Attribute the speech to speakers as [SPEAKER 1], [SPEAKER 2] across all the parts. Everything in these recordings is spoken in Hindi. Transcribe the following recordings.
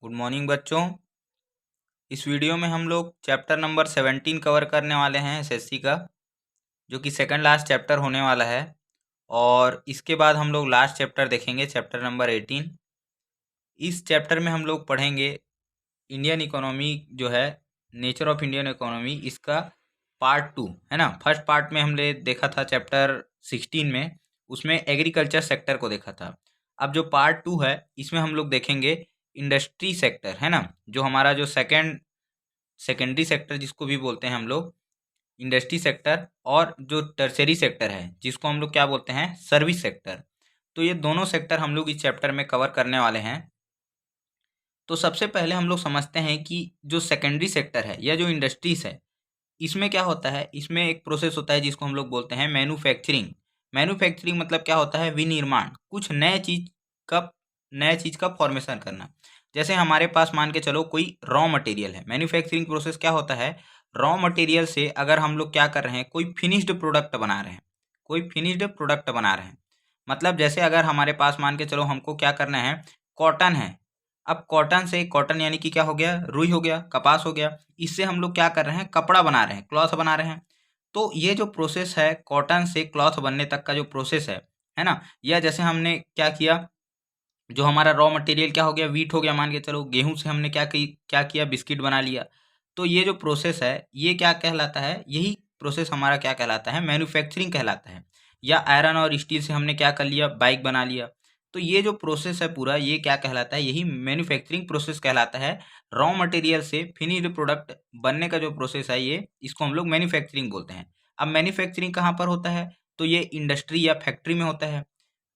[SPEAKER 1] गुड मॉर्निंग बच्चों। इस वीडियो में हम लोग चैप्टर नंबर 17 कवर करने वाले हैं एसएससी का, जो कि सेकंड लास्ट चैप्टर होने वाला है। और इसके बाद हम लोग लास्ट चैप्टर देखेंगे, चैप्टर नंबर 18। इस चैप्टर में हम लोग पढ़ेंगे इंडियन इकोनॉमी जो है, नेचर ऑफ इंडियन इकोनॉमी, इसका पार्ट 2 है ना। फर्स्ट पार्ट में हमने देखा था चैप्टर 16 में, उसमें एग्रीकल्चर सेक्टर को देखा था। अब जो पार्ट 2 है इसमें हम लोग देखेंगे इंडस्ट्री सेक्टर, है ना। जो हमारा जो सेकेंडरी सेक्टर जिसको भी बोलते हैं हम लोग, इंडस्ट्री सेक्टर, और जो टर्सरी सेक्टर है जिसको हम लोग क्या बोलते हैं, सर्विस सेक्टर। तो ये दोनों सेक्टर हम लोग इस चैप्टर में कवर करने वाले हैं। तो सबसे पहले हम लोग समझते हैं कि जो सेकेंडरी सेक्टर है या जो इंडस्ट्रीज है, इसमें क्या होता है। इसमें एक प्रोसेस होता है जिसको हम लोग बोलते हैं मैन्युफैक्चरिंग। मैन्युफैक्चरिंग मतलब क्या होता है, विनिर्माण, कुछ नए चीज़ का फॉर्मेशन करना। जैसे हमारे पास मान के चलो कोई रॉ मटेरियल है। मैन्युफैक्चरिंग प्रोसेस क्या होता है, रॉ मटेरियल से अगर हम लोग क्या कर रहे हैं, कोई फिनिश्ड प्रोडक्ट बना रहे हैं, मतलब जैसे अगर हमारे पास मान के चलो हमको क्या करना है, कॉटन है। अब कॉटन यानी कि क्या हो गया, रुई हो गया, कपास हो गया। इससे हम लोग क्या कर रहे हैं, कपड़ा बना रहे हैं, क्लॉथ बना रहे हैं। तो ये जो प्रोसेस है कॉटन से क्लॉथ बनने तक का जो प्रोसेस है ना। या जैसे हमने क्या किया, जो हमारा रॉ मटेरियल क्या हो गया, वीट हो गया, मान के चलो गेहूं से हमने क्या किया, बिस्किट बना लिया। तो ये जो प्रोसेस है ये क्या कहलाता है, यही प्रोसेस हमारा क्या कहलाता है, मैन्युफैक्चरिंग कहलाता है। या आयरन और स्टील से हमने क्या कर लिया, बाइक बना लिया। तो ये जो प्रोसेस है पूरा, ये क्या कहलाता है, यही मैन्युफैक्चरिंग प्रोसेस कहलाता है। रॉ मटेरियल से फिनिश्ड प्रोडक्ट बनने का जो प्रोसेस है, ये इसको हम लोग मैन्युफैक्चरिंग बोलते हैं। अब मैन्युफैक्चरिंग कहाँ पर होता है, तो ये इंडस्ट्री या फैक्ट्री में होता है।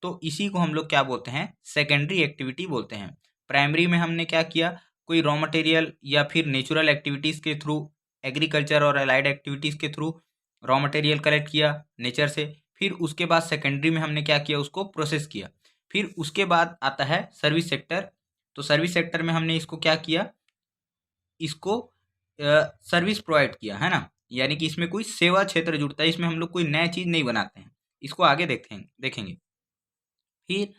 [SPEAKER 1] तो इसी को हम लोग क्या बोलते हैं, सेकेंडरी एक्टिविटी बोलते हैं। प्राइमरी में हमने क्या किया, कोई रॉ मटेरियल या फिर नेचुरल एक्टिविटीज़ के थ्रू, एग्रीकल्चर और अलाइड एक्टिविटीज़ के थ्रू रॉ मटेरियल कलेक्ट किया नेचर से। फिर उसके बाद सेकेंडरी में हमने क्या किया, उसको प्रोसेस किया। फिर उसके बाद आता है सर्विस सेक्टर। तो सर्विस सेक्टर में हमने इसको क्या किया, इसको सर्विस प्रोवाइड किया, है ना। यानी कि इसमें कोई सेवा क्षेत्र जुड़ता है, इसमें हम लोग कोई नया चीज़ नहीं बनाते हैं। इसको आगे देखेंगे। फिर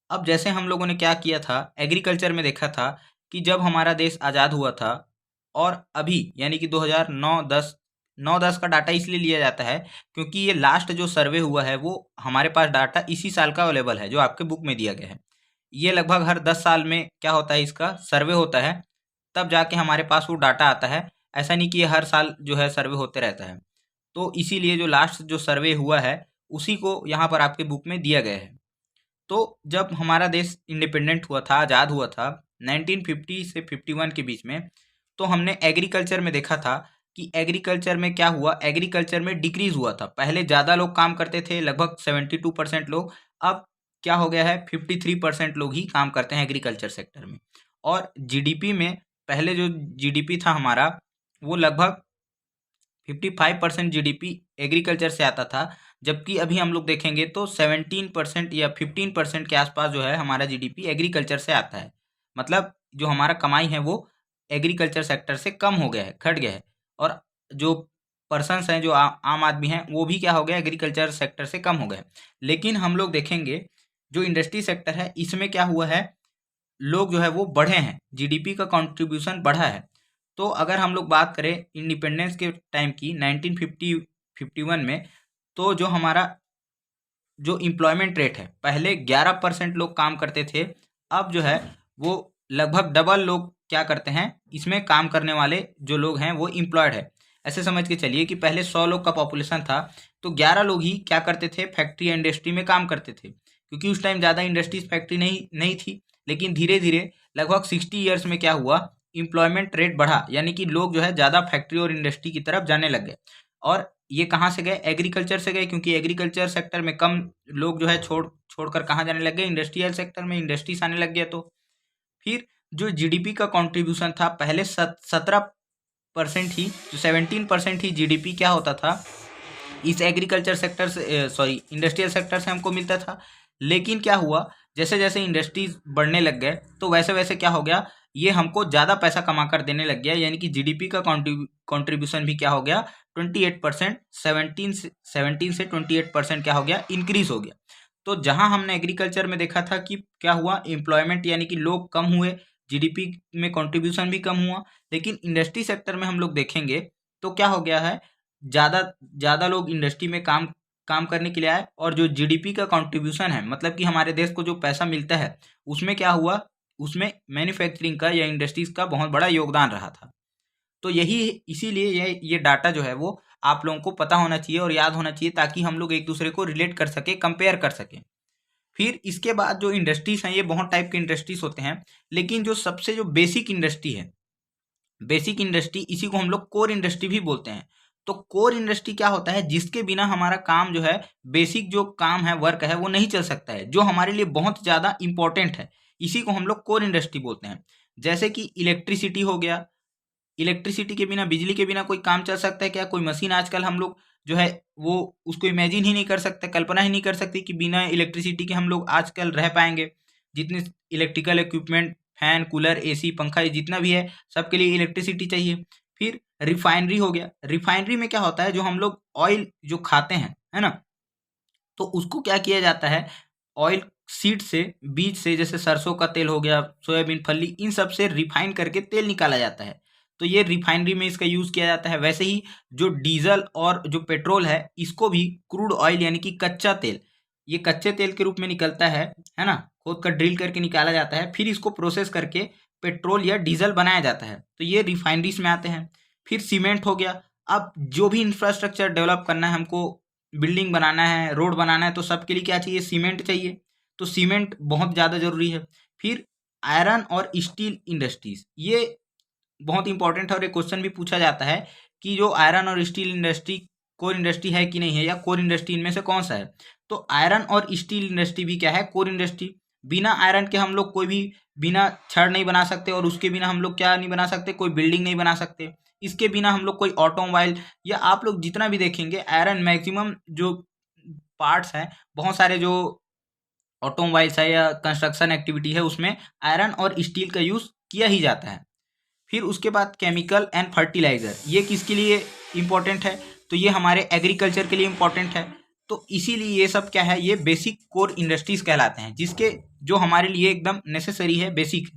[SPEAKER 1] अब जैसे हम लोगों ने क्या किया था, एग्रीकल्चर में देखा था कि जब हमारा देश आज़ाद हुआ था और अभी यानी कि 2009-10, 9-10 का डाटा इसलिए लिया जाता है क्योंकि ये लास्ट जो सर्वे हुआ है वो हमारे पास डाटा इसी साल का अवेलेबल है, जो आपके बुक में दिया गया है। ये लगभग हर 10 साल में क्या होता है, इसका सर्वे होता है, तब जाके हमारे पास वो डाटा आता है। ऐसा नहीं कि ये हर साल जो है सर्वे होते रहता है। तो इसीलिए जो लास्ट जो सर्वे हुआ है उसी को यहाँ पर आपके बुक में दिया गया है। तो जब हमारा देश इंडिपेंडेंट हुआ था, आज़ाद हुआ था 1950 से 51 के बीच में, तो हमने एग्रीकल्चर में देखा था कि एग्रीकल्चर में क्या हुआ, एग्रीकल्चर में डिक्रीज हुआ था। पहले ज़्यादा लोग काम करते थे, लगभग 72% लोग। अब क्या हो गया है, 53% लोग ही काम करते हैं एग्रीकल्चर सेक्टर में। और जीडीपी में पहले जो जीडीपी था हमारा, वो लगभग 55% जीडीपी एग्रीकल्चर से आता था। जबकि अभी हम लोग देखेंगे तो 17% या 15% के आसपास जो है हमारा जीडीपी एग्रीकल्चर से आता है। मतलब जो हमारा कमाई है वो एग्रीकल्चर सेक्टर से कम हो गया है, घट गया है। और जो पर्सनस हैं, जो आम आदमी हैं, वो भी क्या हो गया, एग्रीकल्चर सेक्टर से कम हो गए। लेकिन हम लोग देखेंगे जो इंडस्ट्री सेक्टर है इसमें क्या हुआ है, लोग जो है वो बढ़े हैं, जीडीपी का कंट्रीब्यूशन बढ़ा है। तो अगर हम लोग बात करें इंडिपेंडेंस के टाइम की 1951 में, तो जो हमारा जो एम्प्लॉयमेंट रेट है, पहले 11% लोग काम करते थे, अब जो है वो लगभग डबल लोग क्या करते हैं, इसमें काम करने वाले जो लोग हैं वो एम्प्लॉयड है। ऐसे समझ के चलिए कि पहले 100 लोग का पॉपुलेशन था, तो 11 लोग ही क्या करते थे, फैक्ट्री या इंडस्ट्री में काम करते थे, क्योंकि उस टाइम ज़्यादा इंडस्ट्रीज फैक्ट्री नहीं थी। लेकिन धीरे धीरे लगभग 60 ईयर्स में क्या हुआ, एम्प्लॉयमेंट रेट बढ़ा, यानी कि लोग जो है ज़्यादा फैक्ट्री और इंडस्ट्री की तरफ जाने लग गए। और ये कहाँ से गए, एग्रीकल्चर से गए, क्योंकि एग्रीकल्चर सेक्टर में कम लोग जो है छोड़कर कहाँ जाने लग गए, इंडस्ट्रियल सेक्टर में, इंडस्ट्रीज आने लग गया। तो फिर जो जीडीपी का कंट्रीब्यूशन था, पहले 17% ही, जो 17% ही जीडीपी क्या होता था, इस एग्रीकल्चर सेक्टर से, सॉरी, इंडस्ट्रियल सेक्टर से हमको मिलता था। लेकिन क्या हुआ, जैसे जैसे इंडस्ट्रीज बढ़ने लग गए तो वैसे वैसे क्या हो गया, ये हमको ज़्यादा पैसा कमा कर देने लग गया, यानी कि जीडीपी का कंट्रीब्यूशन भी क्या हो गया, 28%, 17 से 28% क्या हो गया, इंक्रीज हो गया। तो जहां हमने एग्रीकल्चर में देखा था कि क्या हुआ, एम्प्लॉयमेंट यानी कि लोग कम हुए, जीडीपी में कंट्रीब्यूशन भी कम हुआ। लेकिन इंडस्ट्री सेक्टर में हम लोग देखेंगे तो क्या हो गया है, ज़्यादा ज़्यादा लोग इंडस्ट्री में काम काम करने के लिए आए, और जो जीडीपी का कंट्रीब्यूशन है, मतलब कि हमारे देश को जो पैसा मिलता है, उसमें क्या हुआ, उसमें मैन्युफैक्चरिंग का या इंडस्ट्रीज का बहुत बड़ा योगदान रहा था। तो यही इसीलिए ये डाटा जो है वो आप लोगों को पता होना चाहिए और याद होना चाहिए, ताकि हम लोग एक दूसरे को रिलेट कर सके, कंपेयर कर सकें। फिर इसके बाद जो इंडस्ट्रीज हैं, ये बहुत टाइप के इंडस्ट्रीज होते हैं, लेकिन जो सबसे जो बेसिक इंडस्ट्री है, बेसिक इंडस्ट्री, इसी को हम लोग कोर इंडस्ट्री भी बोलते हैं। तो कोर इंडस्ट्री क्या होता है, जिसके बिना हमारा काम जो है, बेसिक जो काम है, वर्क है, वो नहीं चल सकता है, जो हमारे लिए बहुत ज़्यादा इंपॉर्टेंट है, इसी को हम लोग कोर इंडस्ट्री बोलते हैं। जैसे कि इलेक्ट्रिसिटी हो गया, इलेक्ट्रिसिटी के बिना, बिजली के बिना कोई काम चल सकता है क्या? कोई मशीन आजकल हम लोग जो है वो उसको इमेजिन ही नहीं कर सकते, कल्पना ही नहीं कर सकती कि बिना इलेक्ट्रिसिटी के हम लोग आजकल रह पाएंगे। जितने electrical equipment, fan, cooler, AC, पंखा, ये जितना भी है, सबके लिए इलेक्ट्रिसिटी चाहिए। फिर रिफाइनरी हो गया, रिफाइनरी में क्या होता है, जो हम लोग ऑयल जो खाते हैं, है ना, तो उसको क्या किया जाता है, ऑयल सीड से, बीज से, जैसे सरसों का तेल हो गया, सोयाबीन, फली, इन सब से रिफाइन करके तेल निकाला जाता है। तो ये रिफाइनरी में इसका यूज़ किया जाता है। वैसे ही जो डीजल और जो पेट्रोल है, इसको भी क्रूड ऑयल यानी कि कच्चा तेल, ये कच्चे तेल के रूप में निकलता है ना, खोद कर ड्रिल करके निकाला जाता है, फिर इसको प्रोसेस करके पेट्रोल या डीजल बनाया जाता है। तो ये रिफाइनरीज में आते हैं। फिर सीमेंट हो गया। अब जो भी इंफ्रास्ट्रक्चर डेवलप करना है हमको, बिल्डिंग बनाना है, रोड बनाना है, तो सबके लिए क्या चाहिए, सीमेंट चाहिए। तो सीमेंट बहुत ज़्यादा ज़रूरी है। फिर आयरन और स्टील इंडस्ट्रीज, ये बहुत इंपॉर्टेंट है, और एक क्वेश्चन भी पूछा जाता है कि जो आयरन और स्टील इंडस्ट्री कोर इंडस्ट्री है कि नहीं है, या कोर इंडस्ट्री इनमें से कौन सा है। तो आयरन और स्टील इंडस्ट्री भी क्या है, कोर इंडस्ट्री। बिना आयरन के हम लोग कोई भी, बिना छड़ नहीं बना सकते, और उसके बिना हम लोग क्या नहीं बना सकते, कोई बिल्डिंग नहीं बना सकते। इसके बिना हम लोग कोई ऑटोमोबाइल, या आप लोग जितना भी देखेंगे, आयरन मैक्सिमम जो पार्ट्स हैं, बहुत सारे जो ऑटोमोबाइल्स है या कंस्ट्रक्शन एक्टिविटी है, उसमें आयरन और स्टील का यूज़ किया ही जाता है। फिर उसके बाद केमिकल एंड फर्टिलाइज़र, ये किसके लिए इम्पोर्टेंट है, तो ये हमारे एग्रीकल्चर के लिए इम्पोर्टेंट है। तो इसीलिए ये सब क्या है, ये बेसिक कोर इंडस्ट्रीज कहलाते हैं, जिसके जो हमारे लिए एकदम नेसेसरी है, बेसिक।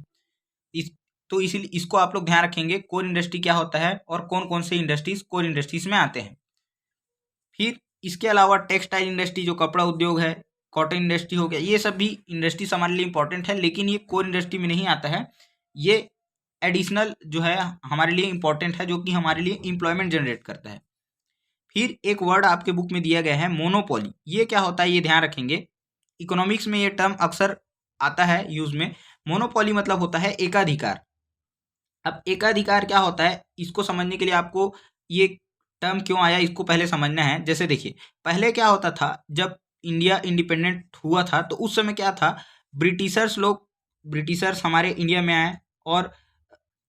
[SPEAKER 1] इस तो इसीलिए इसको आप लोग ध्यान रखेंगे, कोर इंडस्ट्री क्या होता है और कौन कौन से इंडस्ट्रीज कोर इंडस्ट्रीज में आते हैं। फिर इसके अलावा टेक्सटाइल इंडस्ट्री, जो कपड़ा उद्योग है, कॉटन इंडस्ट्री हो गया, ये सब भी इंडस्ट्रीज हमारे लिए इंपॉर्टेंट है, लेकिन ये कोर इंडस्ट्री में नहीं आता है। ये एडिशनल जो है हमारे लिए इंपॉर्टेंट है, जो कि हमारे लिए एम्प्लॉयमेंट जनरेट करता है। फिर एक वर्ड आपके बुक में दिया गया है, मोनोपोली। ये क्या होता है, ये ध्यान रखेंगे। इकोनॉमिक्स में ये टर्म अक्सर आता है यूज में। मोनोपोली मतलब होता है एकाधिकार। अब एकाधिकार क्या होता है, इसको समझने के लिए आपको ये टर्म क्यों आया, इसको पहले समझना है। जैसे देखिए, पहले क्या होता था, जब इंडिया इंडिपेंडेंट हुआ था, तो उस समय क्या था, ब्रिटिशर्स हमारे इंडिया में आए, और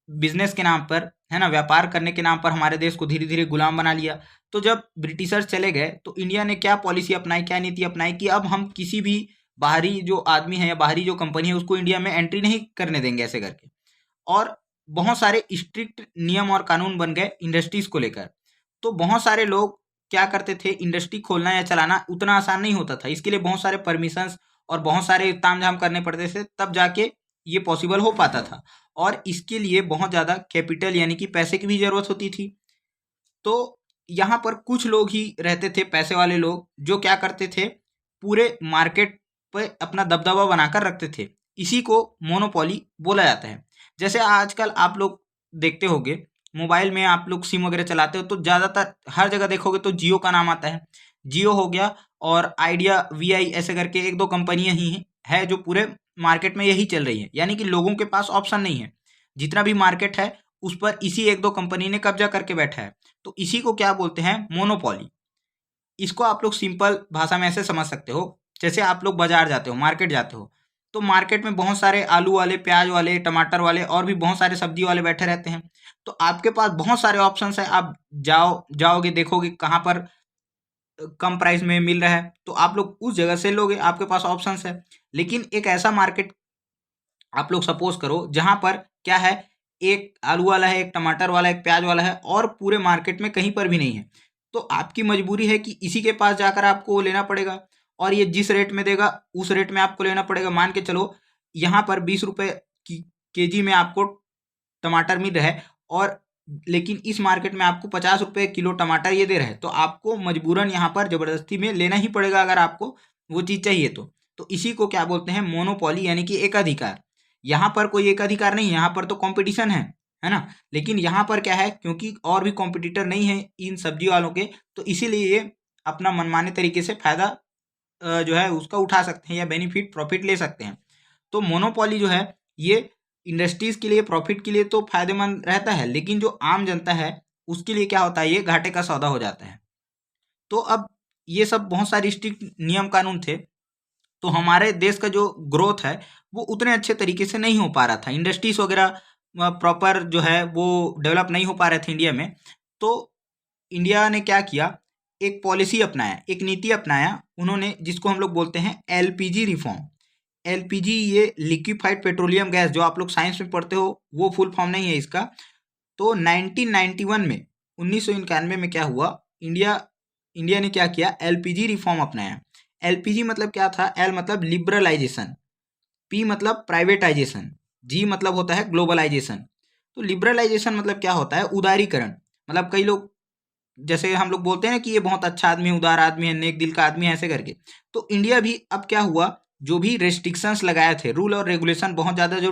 [SPEAKER 1] बिजनेस के नाम पर, है ना, व्यापार करने के नाम पर हमारे देश को धीरे धीरे गुलाम बना लिया। तो जब ब्रिटिशर्स चले गए, तो इंडिया ने क्या पॉलिसी अपनाई, क्या नीति अपनाई, कि अब हम किसी भी बाहरी जो आदमी है या बाहरी जो कंपनी है, उसको इंडिया में एंट्री नहीं करने देंगे ऐसे करके। और बहुत सारे स्ट्रिक्ट नियम और कानून बन गए इंडस्ट्रीज को लेकर। तो बहुत सारे लोग क्या करते थे, इंडस्ट्री खोलना या चलाना उतना आसान नहीं होता था, इसके लिए बहुत सारे परमिशंस और बहुत सारे तामझाम करने पड़ते थे, तब जाके ये पॉसिबल हो पाता था। और इसके लिए बहुत ज़्यादा कैपिटल यानी कि पैसे की भी ज़रूरत होती थी। तो यहाँ पर कुछ लोग ही रहते थे, पैसे वाले लोग, जो क्या करते थे, पूरे मार्केट पे अपना दबदबा बनाकर रखते थे। इसी को मोनोपोली बोला जाता है। जैसे आजकल आप लोग देखते होंगे, मोबाइल में आप लोग सिम वगैरह चलाते हो, तो ज़्यादातर हर जगह देखोगे तो जियो का नाम आता है। जियो हो गया, और आइडिया, वीआई, ऐसे करके एक दो कंपनियां ही है जो पूरे मार्केट में यही चल रही है। यानी कि लोगों के पास ऑप्शन नहीं है, जितना भी मार्केट है उस पर इसी एक दो कंपनी ने कब्जा करके बैठा है। तो इसी को क्या बोलते हैं, मोनोपोली। इसको आप लोग सिंपल भाषा में ऐसे समझ सकते हो, जैसे आप लोग बाजार जाते हो, मार्केट जाते हो, तो मार्केट में बहुत सारे आलू वाले, प्याज वाले, टमाटर वाले, और भी बहुत सारे सब्जी वाले बैठे रहते हैं। तो आपके पास बहुत सारे ऑप्शंस है, आप जाओगे, देखोगे कहाँ पर कम प्राइस में मिल रहा है, तो आप लोग उस जगह से लोगे, आपके पास ऑप्शंस है। लेकिन एक ऐसा मार्केट आप लोग सपोज करो, जहां पर क्या है, एक आलू वाला है, एक टमाटर वाला है, एक प्याज वाला है, और पूरे मार्केट में कहीं पर भी नहीं है। तो आपकी मजबूरी है कि इसी के पास जाकर आपको लेना पड़ेगा, और ये जिस रेट में देगा उस रेट में आपको लेना पड़ेगा। मान के चलो, यहाँ पर 20 रुपए की केजी में आपको टमाटर मिल रहा है, और लेकिन इस मार्केट में आपको 50 रुपये किलो टमाटर ये दे रहा है, तो आपको मजबूरन यहाँ पर ज़बरदस्ती में लेना ही पड़ेगा अगर आपको वो चीज़ चाहिए तो इसी को क्या बोलते हैं, मोनोपोली, यानी कि एकाधिकार। यहाँ पर कोई एकाधिकार नहीं है, यहाँ पर तो कंपटीशन है ना। लेकिन यहाँ पर क्या है, क्योंकि और भी कॉम्पिटिटर नहीं है इन सब्जी वालों के, तो इसीलिए ये अपना मनमाने तरीके से फायदा जो है उसका उठा सकते हैं या बेनिफिट प्रॉफिट ले सकते हैं। तो मोनोपोली जो है ये इंडस्ट्रीज के लिए प्रॉफिट के लिए तो फायदेमंद रहता है, लेकिन जो आम जनता है उसके लिए क्या होता है, ये घाटे का सौदा हो जाता है। तो अब ये सब बहुत सारे स्ट्रिक्ट नियम कानून थे, तो हमारे देश का जो ग्रोथ है वो उतने अच्छे तरीके से नहीं हो पा रहा था, इंडस्ट्रीज वगैरह प्रॉपर जो है वो डेवलप नहीं हो पा रहे थे इंडिया में। तो इंडिया ने क्या किया, एक पॉलिसी अपनाया, एक नीति अपनाया उन्होंने, जिसको हम लोग बोलते हैं एलपीजी रिफॉर्म। एलपीजी ये लिक्विफाइड पेट्रोलियम गैस, जो आप लोग साइंस में पढ़ते हो, वो फुल फॉर्म नहीं है इसका। तो 1991 में 1991 में क्या हुआ, इंडिया ने क्या किया, एलपीजी रिफॉर्म अपनाया। एलपीजी मतलब क्या था, एल मतलब लिबरलाइजेशन, पी मतलब प्राइवेटाइजेशन, जी मतलब होता है ग्लोबलाइजेशन। तो लिबरलाइजेशन मतलब क्या होता है, उदारीकरण। मतलब कई लोग, जैसे हम लोग बोलते हैं ना कि ये बहुत अच्छा आदमी है, उदार आदमी है, नेक दिल का आदमी है, ऐसे करके। तो इंडिया भी अब क्या हुआ, जो भी रेस्ट्रिक्शंस लगाए थे, रूल और रेगुलेशन बहुत ज़्यादा जो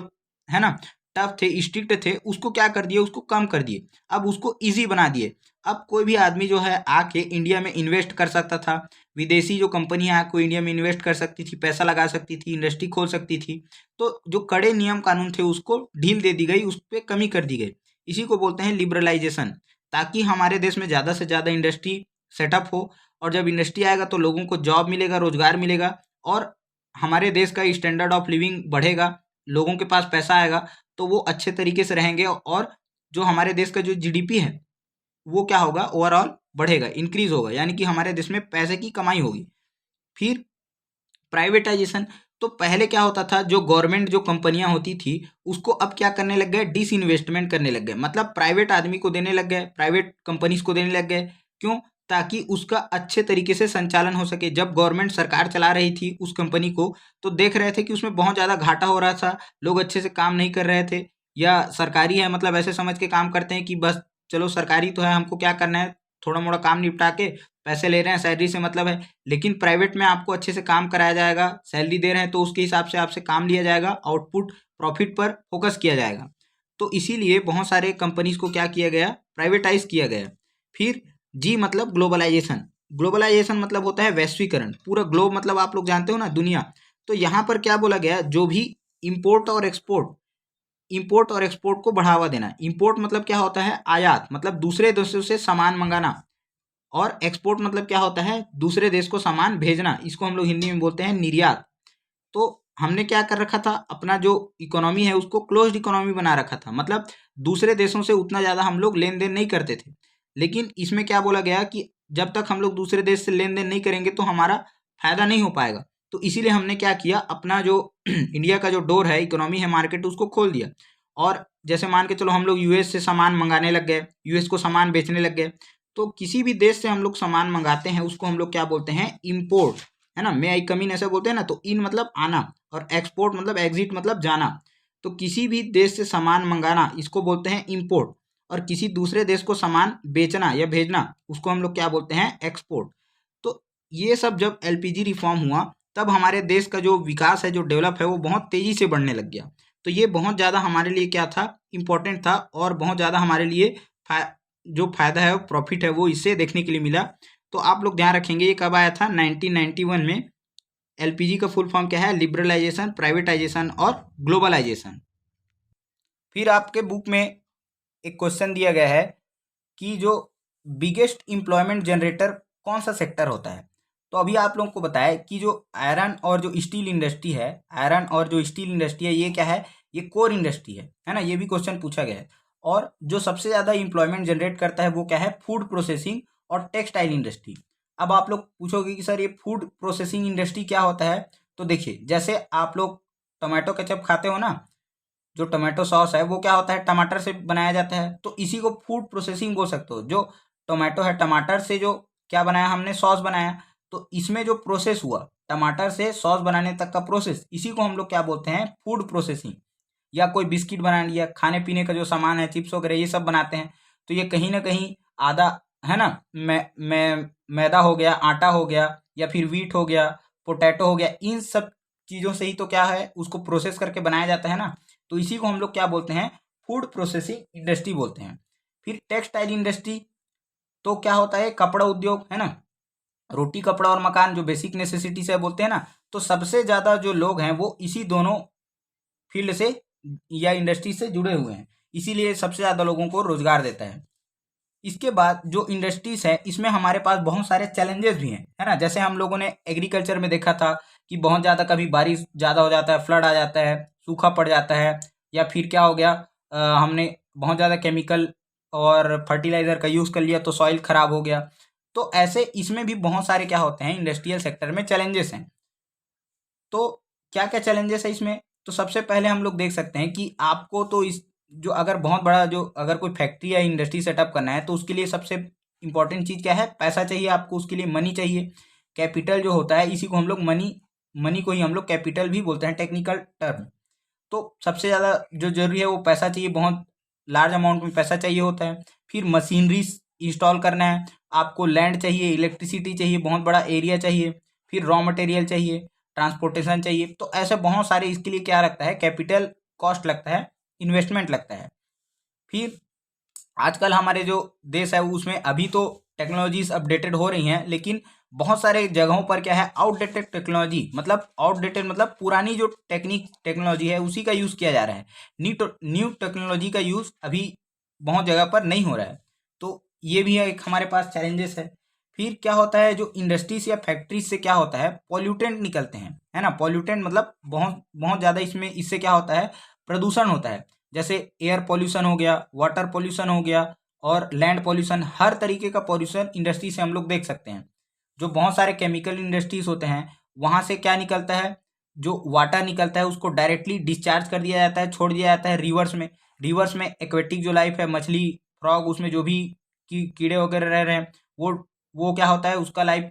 [SPEAKER 1] है ना टफ थे, स्ट्रिक्ट थे, उसको क्या कर दिए, उसको कम कर दिए, अब उसको इजी बना दिए। अब कोई भी आदमी जो है आके इंडिया में इन्वेस्ट कर सकता था, विदेशी जो कंपनियां आके इंडिया में इन्वेस्ट कर सकती थी, पैसा लगा सकती थी, इंडस्ट्री खोल सकती थी। तो जो कड़े नियम कानून थे उसको ढील दे दी गई, उस पर कमी कर दी गई। इसी को बोलते हैं लिबरलाइजेशन, ताकि हमारे देश में ज़्यादा से ज़्यादा इंडस्ट्री सेटअप हो, और जब इंडस्ट्री आएगा तो लोगों को जॉब मिलेगा, रोजगार मिलेगा, और हमारे देश का स्टैंडर्ड ऑफ लिविंग बढ़ेगा, लोगों के पास पैसा आएगा, तो वो अच्छे तरीके से रहेंगे, और जो हमारे देश का जो जीडीपी है वो क्या होगा, ओवरऑल बढ़ेगा, इंक्रीज होगा, यानी कि हमारे देश में पैसे की कमाई होगी। फिर प्राइवेटाइजेशन, तो पहले क्या होता था, जो गवर्नमेंट जो कंपनियां होती थी उसको अब क्या करने लग गए, डिसइन्वेस्टमेंट करने लग गए, मतलब प्राइवेट आदमी को देने लग गए, प्राइवेट कंपनीज को देने लग गए। क्यों, ताकि उसका अच्छे तरीके से संचालन हो सके। जब गवर्नमेंट सरकार चला रही थी उस कंपनी को, तो देख रहे थे कि उसमें बहुत ज़्यादा घाटा हो रहा था, लोग अच्छे से काम नहीं कर रहे थे, या सरकारी है मतलब ऐसे समझ के काम करते हैं कि बस चलो सरकारी तो है, हमको क्या करना है, थोड़ा मोड़ा काम निपटा के पैसे ले रहे हैं, सैलरी से मतलब है। लेकिन प्राइवेट में आपको अच्छे से काम कराया जाएगा, सैलरी दे रहे हैं तो उसके हिसाब से आपसे काम लिया जाएगा, आउटपुट प्रॉफिट पर फोकस किया जाएगा। तो इसीलिए बहुत सारे कंपनीज को क्या किया गया, प्राइवेटाइज किया गया। फिर जी मतलब ग्लोबलाइजेशन, ग्लोबलाइजेशन मतलब होता है वैश्वीकरण, पूरा ग्लोब मतलब आप लोग जानते हो ना, दुनिया। तो यहाँ पर क्या बोला गया, जो भी इंपोर्ट और एक्सपोर्ट को बढ़ावा देना। इंपोर्ट मतलब क्या होता है, आयात, मतलब दूसरे देशों से सामान मंगाना, और एक्सपोर्ट मतलब क्या होता है, दूसरे देश को सामान भेजना, इसको हम लोग हिंदी में बोलते हैं निर्यात। तो हमने क्या कर रखा था, अपना जो इकोनॉमी है उसको क्लोज्ड इकोनॉमी बना रखा था, मतलब दूसरे देशों से उतना ज़्यादा हम लोग लेन देन नहीं करते थे। लेकिन इसमें क्या बोला गया कि जब तक हम लोग दूसरे देश से लेन देन नहीं करेंगे तो हमारा फायदा नहीं हो पाएगा। तो इसीलिए हमने क्या किया, अपना जो इंडिया का जो डोर है, इकोनॉमी है, मार्केट, उसको खोल दिया। और जैसे मान के चलो हम लोग यूएस से सामान मंगाने लग गए, यूएस को सामान बेचने लग गए। तो किसी भी देश से हम लोग सामान मंगाते हैं उसको हम लोग क्या बोलते हैं, इम्पोर्ट, है ना। मे आई कम इन ऐसा बोलते हैं ना। तो इन मतलब आना, और एक्सपोर्ट मतलब एग्जिट मतलब जाना। तो किसी भी देश से सामान मंगाना इसको बोलते हैं इम्पोर्ट, और किसी दूसरे देश को सामान बेचना या भेजना उसको हम लोग क्या बोलते हैं, एक्सपोर्ट। तो ये सब जब एलपीजी रिफॉर्म हुआ तब हमारे देश का जो विकास है, जो डेवलप है, वो बहुत तेजी से बढ़ने लग गया। तो ये बहुत ज़्यादा हमारे लिए क्या था, इम्पोर्टेंट था, और बहुत ज़्यादा हमारे लिए जो फायदा है, प्रॉफिट है, वो इससे देखने के लिए मिला। तो आप लोग ध्यान रखेंगे ये कब आया था, 1991 में। एलपीजी का फुल फॉर्म क्या है, लिबरलाइजेशन, प्राइवेटाइजेशन और ग्लोबलाइजेशन। फिर आपके बुक में एक क्वेश्चन दिया गया है कि जो बिगेस्ट एम्प्लॉयमेंट जनरेटर कौन सा सेक्टर होता है। तो अभी आप लोगों को बताया कि जो आयरन और जो स्टील इंडस्ट्री है, आयरन और जो स्टील इंडस्ट्री है, ये क्या है, ये कोर इंडस्ट्री है ना। ये भी क्वेश्चन पूछा गया है। और जो सबसे ज़्यादा एम्प्लॉयमेंट जनरेट करता है वो क्या है, फूड प्रोसेसिंग और टेक्सटाइल इंडस्ट्री। अब आप लोग पूछोगे कि सर ये फूड प्रोसेसिंग इंडस्ट्री क्या होता है। तो देखिए, जैसे आप लोग टमाटो केचप खाते हो ना, जो टमाटो सॉस है वो क्या होता है, टमाटर से बनाया जाता है। तो इसी को फूड प्रोसेसिंग बोल सकते हो। जो टमाटो है, टमाटर से जो क्या बनाया हमने, सॉस बनाया। तो इसमें जो प्रोसेस हुआ टमाटर से सॉस बनाने तक का प्रोसेस, इसी को हम लोग क्या बोलते हैं, फूड प्रोसेसिंग। या कोई बिस्किट बना लिया, खाने पीने का जो सामान है, चिप्स वगैरह ये सब बनाते हैं, तो ये कहीं ना कहीं आधा, है ना, मैदा हो गया, आटा हो गया, या फिर वीट हो गया, पोटैटो हो गया, इन सब चीज़ों से ही तो क्या है, उसको प्रोसेस करके बनाया जाता है ना। तो इसी को हम लोग क्या बोलते हैं, फूड प्रोसेसिंग इंडस्ट्री बोलते हैं। फिर टेक्सटाइल इंडस्ट्री, तो क्या होता है, कपड़ा उद्योग, है ना, रोटी कपड़ा और मकान जो बेसिक नेसेसिटी से बोलते हैं ना, तो सबसे ज़्यादा जो लोग हैं वो इसी दोनों फील्ड से या इंडस्ट्री से जुड़े हुए हैं, इसीलिए सबसे ज़्यादा लोगों को रोजगार देता है। इसके बाद जो इंडस्ट्रीज है, इसमें हमारे पास बहुत सारे चैलेंजेस भी हैं, है ना। जैसे हम लोगों ने एग्रीकल्चर में देखा था कि बहुत ज़्यादा कभी बारिश ज़्यादा हो जाता है, फ्लड आ जाता है, सूखा पड़ जाता है, या फिर क्या हो गया, हमने बहुत ज़्यादा केमिकल और फर्टिलाइज़र का यूज़ कर लिया तो सॉइल खराब हो गया। तो ऐसे इसमें भी बहुत सारे क्या होते हैं, इंडस्ट्रियल सेक्टर में चैलेंजेस हैं। तो क्या क्या चैलेंजेस है इसमें, तो सबसे पहले हम लोग देख सकते हैं कि आपको तो इस जो अगर बहुत बड़ा जो अगर कोई फैक्ट्री या इंडस्ट्री सेटअप करना है, तो उसके लिए सबसे इंपॉर्टेंट चीज़ क्या है, पैसा चाहिए आपको, उसके लिए मनी चाहिए। कैपिटल जो होता है, इसी को हम लोग मनी मनी को ही हम लोग कैपिटल भी बोलते हैं, टेक्निकल टर्म। तो सबसे ज़्यादा जो जरूरी है वो पैसा चाहिए, बहुत लार्ज अमाउंट में पैसा चाहिए होता है। फिर मशीनरी इंस्टॉल करना है, आपको लैंड चाहिए, इलेक्ट्रिसिटी चाहिए, बहुत बड़ा एरिया चाहिए, फिर रॉ मटेरियल चाहिए, ट्रांसपोर्टेशन चाहिए। तो ऐसे बहुत सारे इसके लिए क्या लगता है, कैपिटल कॉस्ट लगता है, इन्वेस्टमेंट लगता है। फिर आजकल हमारे जो देश है उसमें अभी तो टेक्नोलॉजीज अपडेटेड हो रही हैं, लेकिन बहुत सारे जगहों पर क्या है, आउटडेटेड टेक्नोलॉजी, मतलब आउटडेटेड मतलब पुरानी जो टेक्नोलॉजी है उसी का यूज़ किया जा रहा है। न्यू टेक्नोलॉजी का यूज़ अभी बहुत जगह पर नहीं हो रहा है। तो ये भी है एक हमारे पास चैलेंजेस है। फिर क्या होता है, जो इंडस्ट्रीज या फैक्ट्रीज से क्या होता है, पॉल्यूटेंट निकलते हैं, है ना। पॉल्यूटेंट मतलब बहुत बहुत ज़्यादा, इसमें इससे क्या होता है, प्रदूषण होता है। जैसे एयर पॉल्यूशन हो गया, वाटर पॉल्यूशन हो गया, और लैंड पॉल्यूशन, हर तरीके का पॉल्यूशन इंडस्ट्री से हम लोग देख सकते हैं। जो बहुत सारे केमिकल इंडस्ट्रीज होते हैं, वहाँ से क्या निकलता है, जो वाटर निकलता है उसको डायरेक्टली डिस्चार्ज कर दिया जाता है, छोड़ दिया जाता है रिवर्स में। रिवर्स में एक्वेटिक जो लाइफ है, मछली, फ्रॉग, उसमें जो भी कीड़े वगैरह रह रहे हैं, वो क्या होता है, उसका लाइफ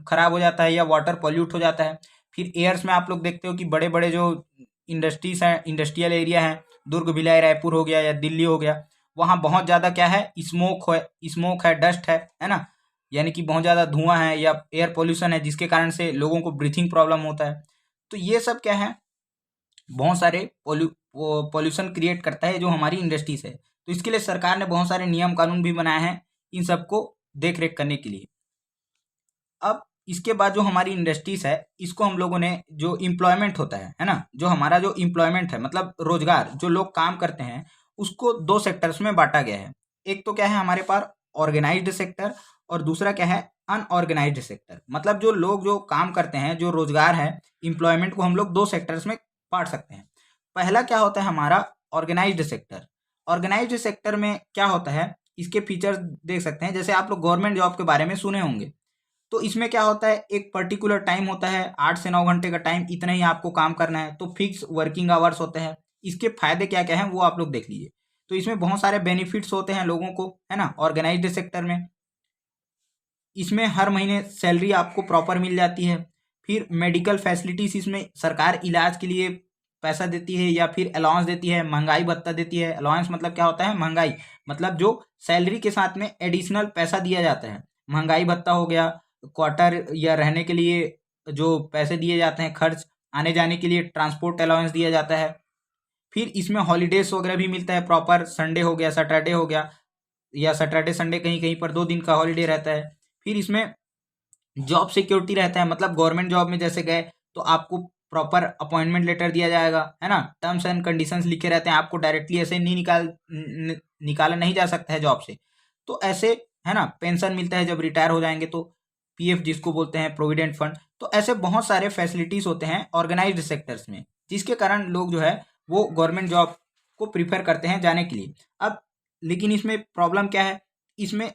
[SPEAKER 1] खराब हो जाता है या वाटर पॉल्यूट हो जाता है। फिर एयर्स में आप लोग देखते हो कि बड़े बड़े जो इंडस्ट्रीज हैं, इंडस्ट्रियल एरिया हैं, दुर्ग, भिलाई, रायपुर हो गया या दिल्ली हो गया, वहाँ बहुत ज़्यादा क्या है, स्मोक है, डस्ट है ना, यानी कि बहुत ज़्यादा धुआं है या एयर पोल्यूशन है, जिसके कारण से लोगों को ब्रीथिंग प्रॉब्लम होता है। तो ये सब क्या है, बहुत सारे पॉल्यूशन क्रिएट करता है जो हमारी इंडस्ट्रीज है। तो इसके लिए सरकार ने बहुत सारे नियम कानून भी बनाए हैं इन सबको देख रेख करने के लिए। अब इसके बाद जो हमारी इंडस्ट्रीज है, इसको हम लोगों ने, जो इम्प्लॉयमेंट होता है ना, जो हमारा जो इम्प्लॉयमेंट है, मतलब रोजगार, जो लोग काम करते हैं, उसको दो सेक्टर्स में बांटा गया है। एक तो क्या है हमारे पास ऑर्गेनाइज्ड सेक्टर, और दूसरा क्या है, अनऑर्गेनाइज्ड सेक्टर। मतलब जो लोग जो काम करते हैं, जो रोजगार है, इम्प्लॉयमेंट को हम लोग दो सेक्टर्स में बांट सकते हैं। पहला क्या होता है हमारा, ऑर्गेनाइज्ड सेक्टर। ऑर्गेनाइज्ड सेक्टर में क्या होता है, इसके फीचर्स देख सकते हैं। जैसे आप लोग गवर्नमेंट जॉब के बारे में सुने होंगे, तो इसमें क्या होता है, एक पर्टिकुलर टाइम होता है, 8 से 9 घंटे का टाइम, इतना ही आपको काम करना है, तो फिक्स वर्किंग आवर्स होते हैं। इसके फायदे क्या क्या हैं वो आप लोग देख लीजिए। तो इसमें बहुत सारे बेनिफिट्स होते हैं लोगों को, है ना, ऑर्गेनाइज्ड सेक्टर में। इसमें हर महीने सैलरी आपको प्रॉपर मिल जाती है। फिर मेडिकल फैसिलिटीज, इसमें सरकार इलाज के लिए पैसा देती है या फिर अलाउंस देती है, महंगाई भत्ता देती है। अलाउंस मतलब क्या होता है, महंगाई मतलब जो सैलरी के साथ में एडिशनल पैसा दिया जाता है। महंगाई भत्ता हो गया, क्वार्टर या रहने के लिए जो पैसे दिए जाते हैं, खर्च आने जाने के लिए ट्रांसपोर्ट अलाउंस दिया जाता है। फिर इसमें हॉलीडेज वगैरह भी मिलता है प्रॉपर, संडे हो गया, सैटरडे हो गया, या सैटरडे संडे कहीं कहीं पर 2 दिन का हॉलीडे रहता है। फिर इसमें जॉब सिक्योरिटी रहता है, मतलब गवर्नमेंट जॉब में जैसे गए तो आपको प्रॉपर अपॉइंटमेंट लेटर दिया जाएगा, है ना, टर्म्स एंड कंडीशंस लिखे रहते हैं, आपको डायरेक्टली ऐसे नहीं निकाला नहीं जा सकता है जॉब से। तो ऐसे, है ना, पेंशन मिलता है जब रिटायर हो जाएंगे, तो पीएफ जिसको बोलते हैं, प्रोविडेंट फंड। तो ऐसे बहुत सारे फैसिलिटीज होते हैं ऑर्गेनाइज्ड सेक्टर्स में, जिसके कारण लोग जो है वो गवर्नमेंट जॉब को प्रीफर करते हैं जाने के लिए। अब लेकिन इसमें प्रॉब्लम क्या है, इसमें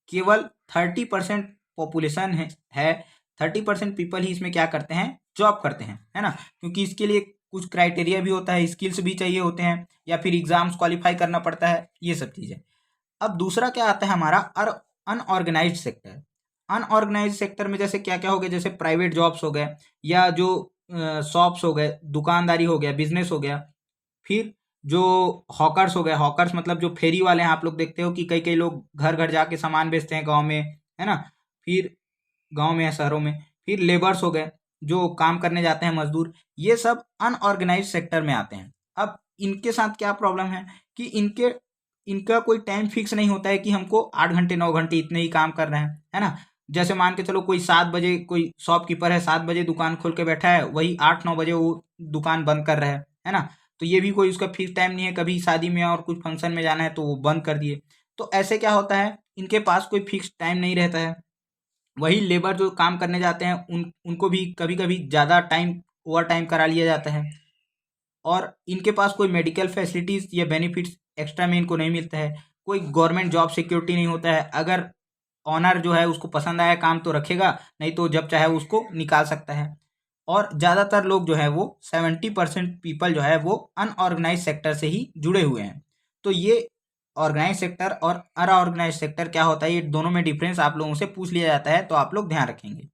[SPEAKER 1] केवल 30% पॉपुलेशन है 30% पीपल ही इसमें क्या करते हैं, जॉब करते हैं, है ना। क्योंकि इसके लिए कुछ क्राइटेरिया भी होता है, स्किल्स भी चाहिए होते हैं, या फिर एग्जाम्स क्वालिफाई करना पड़ता है, ये सब चीज़ें। अब दूसरा क्या आता है हमारा, अनऑर्गेनाइज्ड सेक्टर। अनऑर्गेनाइज्ड सेक्टर में जैसे क्या क्या हो गया, जैसे प्राइवेट जॉब्स हो गए, या जो शॉप्स हो गए, दुकानदारी हो गया, बिजनेस हो गया। फिर जो हॉकर्स हो गए, हॉकर्स मतलब जो फेरी वाले हैं, आप लोग देखते हो कि कई कई लोग घर घर जाके सामान बेचते हैं गांव में, है ना। फिर गांव में या शहरों में। फिर लेबर्स हो गए जो काम करने जाते हैं, मजदूर, ये सब अनऑर्गेनाइज सेक्टर में आते हैं। अब इनके साथ क्या प्रॉब्लम है कि इनका कोई टाइम फिक्स नहीं होता है कि हमको 8 घंटे 9 घंटे इतने ही काम कर रहे हैं, है ना। जैसे मान के चलो कोई 7 बजे कोई शॉपकीपर है, 7 बजे दुकान खोल के बैठा है, वही 8 9 बजे वो दुकान बंद कर रहा है ना। तो ये भी कोई उसका फिक्स टाइम नहीं है, कभी शादी में और कुछ फंक्शन में जाना है तो वो बंद कर दिए। तो ऐसे क्या होता है, इनके पास कोई फिक्स टाइम नहीं रहता है। वही लेबर जो काम करने जाते हैं उनको भी कभी कभी ज़्यादा टाइम ओवर टाइम करा लिया जाता है। और इनके पास कोई मेडिकल फैसिलिटीज़ या बेनिफिट्स एक्स्ट्रा में इनको नहीं मिलता है। कोई गवर्नमेंट जॉब सिक्योरिटी नहीं होता है। अगर ऑनर जो है उसको पसंद आया काम तो रखेगा, नहीं तो जब चाहे उसको निकाल सकता है। और ज़्यादातर लोग जो है वो 70% पीपल जो है वो अनऑर्गेनाइज सेक्टर से ही जुड़े हुए हैं। तो ये ऑर्गेनाइज सेक्टर और अनऑर्गेनाइज सेक्टर क्या होता है, ये दोनों में डिफरेंस आप लोगों से पूछ लिया जाता है, तो आप लोग ध्यान रखेंगे।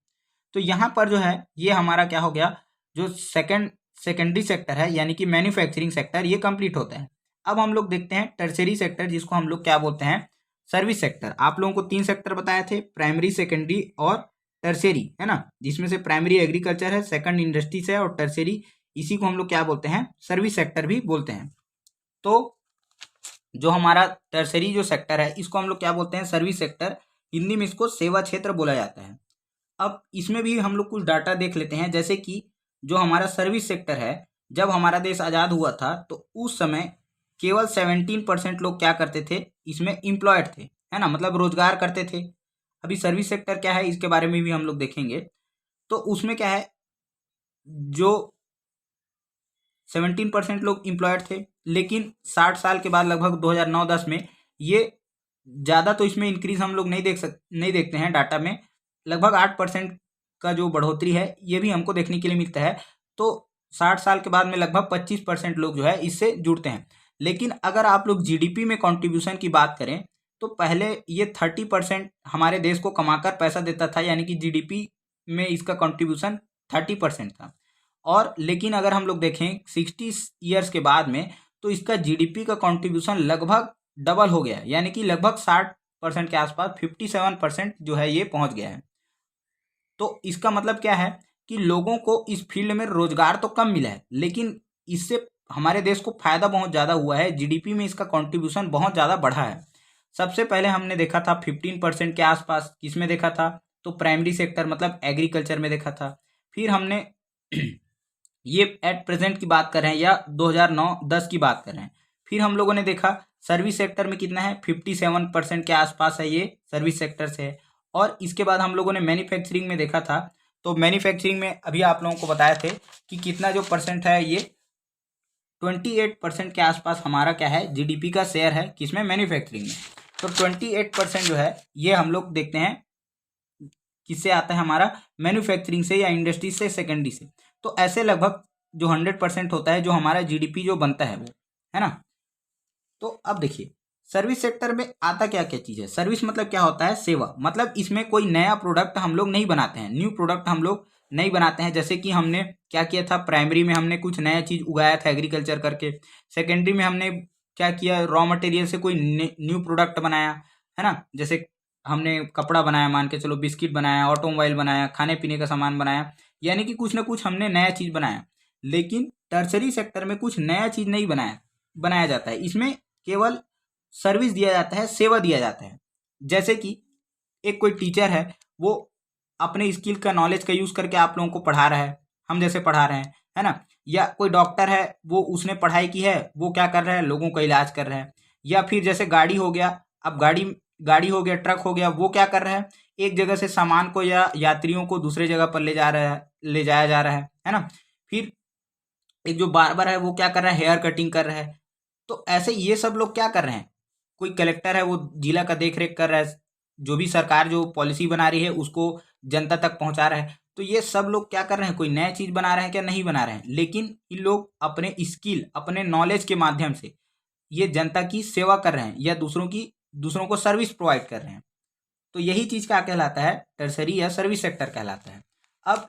[SPEAKER 1] तो यहाँ पर जो है ये हमारा क्या हो गया, जो सेकेंडरी सेक्टर है यानी कि मैन्युफैक्चरिंग सेक्टर, ये कंप्लीट होता है। अब हम लोग देखते हैं टर्शरी सेक्टर, जिसको हम लोग क्या बोलते हैं, सर्विस सेक्टर। आप लोगों को 3 सेक्टर बताए थे, प्राइमरी, सेकेंडरी और टर्शरी, है ना। जिसमें से प्राइमरी एग्रीकल्चर है, सेकंड इंडस्ट्रीज है और टर्शरी इसी को हम लोग क्या बोलते हैं, सर्विस सेक्टर भी बोलते हैं। तो जो हमारा टर्शरी जो सेक्टर है इसको हम लोग क्या बोलते हैं, सर्विस सेक्टर। हिंदी में इसको सेवा क्षेत्र बोला जाता है। अब इसमें भी हम लोग कुछ डाटा देख लेते हैं, जैसे कि जो हमारा सर्विस सेक्टर है, जब हमारा देश आज़ाद हुआ था तो उस समय केवल 17% लोग क्या करते थे, इसमें एम्प्लॉयड थे, है ना, मतलब रोजगार करते थे। अभी सर्विस सेक्टर क्या है इसके बारे में भी हम लोग देखेंगे। तो उसमें क्या है, जो 17% लोग एम्प्लॉयड थे, लेकिन 60 साल के बाद लगभग 2009-10 में ये ज़्यादा तो इसमें इंक्रीज हम लोग नहीं देखते हैं डाटा में। लगभग 8% का जो बढ़ोतरी है ये भी हमको देखने के लिए मिलता है। तो 60 साल के बाद में लगभग 25% लोग जो है इससे जुड़ते हैं। लेकिन अगर आप लोग जीडीपी में कंट्रीब्यूशन की बात करें तो पहले ये 30% हमारे देश को कमाकर पैसा देता था, यानी कि जीडीपी में इसका कंट्रीब्यूशन 30% था। और लेकिन अगर हम लोग देखें 60 ईयर्स के बाद में तो इसका जीडीपी का कंट्रीब्यूशन लगभग डबल हो गया, यानी कि लगभग 60% के आसपास 57% जो है ये पहुंच गया है। तो इसका मतलब क्या है कि लोगों को इस फील्ड में रोजगार तो कम मिला है, लेकिन इससे हमारे देश को फायदा बहुत ज़्यादा हुआ है। जीडीपी में इसका कंट्रीब्यूशन बहुत ज़्यादा बढ़ा है। सबसे पहले हमने देखा था 15% के आसपास, किसमें देखा था, तो प्राइमरी सेक्टर मतलब एग्रीकल्चर में देखा था। फिर हमने ये एट प्रेजेंट की बात कर रहे हैं या 2009-10 की बात कर रहे हैं। फिर हम लोगों ने देखा सर्विस सेक्टर में कितना है, 57% के आसपास है, ये सर्विस सेक्टर से है। और इसके बाद हम लोगों ने मैन्युफैक्चरिंग में देखा था। तो मैन्युफैक्चरिंग में अभी आप लोगों को बताए थे कि कितना जो परसेंट है, ये 28% के आसपास हमारा क्या है, जीडीपी का शेयर है, किसमें, मैन्युफैक्चरिंग में। तो 28% जो है ये हम लोग देखते हैं किससे आता है, हमारा मैन्युफैक्चरिंग से या इंडस्ट्री से, सेकेंडरी से। तो ऐसे लगभग जो 100% होता है जो हमारा जीडीपी जो बनता है वो, है ना। तो अब देखिए सर्विस सेक्टर में आता क्या क्या चीज़ है। सर्विस मतलब क्या होता है, सेवा। मतलब इसमें कोई नया प्रोडक्ट हम लोग नहीं बनाते हैं, न्यू प्रोडक्ट हम लोग नहीं बनाते हैं। जैसे कि हमने क्या किया था, प्राइमरी में हमने कुछ नया चीज़ उगाया था एग्रीकल्चर करके। सेकेंडरी में हमने क्या किया, रॉ मटेरियल से कोई न्यू प्रोडक्ट बनाया, है ना। जैसे हमने कपड़ा बनाया, मान के चलो बिस्किट बनाया, ऑटोमोबाइल बनाया, खाने पीने का सामान बनाया, यानी कि कुछ ना कुछ हमने नया चीज़ बनाया। लेकिन टर्सरी सेक्टर में कुछ नया चीज़ नहीं बनाया जाता है। इसमें केवल सर्विस दिया जाता है, सेवा दिया जाता है। जैसे कि एक कोई टीचर है, वो अपने स्किल का, नॉलेज का यूज़ करके आप लोगों को पढ़ा रहा है, हम जैसे पढ़ा रहे हैं, है ना। या कोई डॉक्टर है, वो उसने पढ़ाई की है, वो क्या कर रहा है, लोगों का इलाज कर रहा है। या फिर जैसे गाड़ी हो गया, अब गाड़ी हो गया, ट्रक हो गया, वो क्या कर रहा है, एक जगह से सामान को या यात्रियों को दूसरे जगह पर ले जाया जा रहा है ना। फिर एक जो बार्बर है वो क्या कर रहा है, हेयर कटिंग कर रहा है। तो ऐसे ये सब लोग क्या कर रहे हैं, कोई कलेक्टर है वो जिला का देख रेख कर रहा है, जो भी सरकार जो पॉलिसी बना रही है उसको जनता तक पहुंचा रहा है। तो ये सब लोग क्या कर रहे हैं, कोई नया चीज बना रहे हैं क्या, नहीं बना रहे हैं, लेकिन इन लोग अपने स्किल, अपने नॉलेज के माध्यम से ये जनता की सेवा कर रहे हैं या दूसरों को सर्विस प्रोवाइड कर रहे हैं। तो यही चीज क्या कहलाता है, टर्सरी या सर्विस सेक्टर कहलाता है। अब